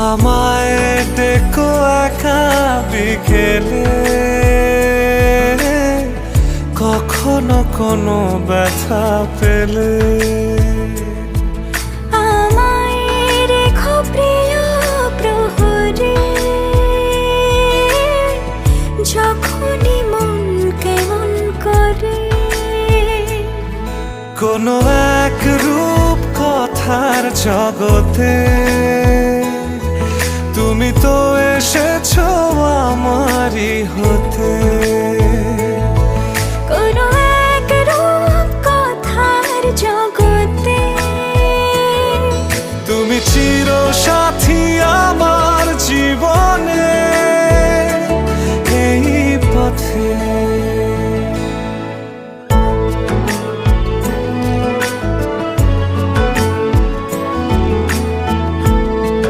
আমায় ডেকো একা বিকেলে, কখনো কোনো ব্যথা পেলে। আমায় রেখো প্রিয় প্রহরে, যখনই মন কেমন করে। কোনো এক রূপ কথার জগতে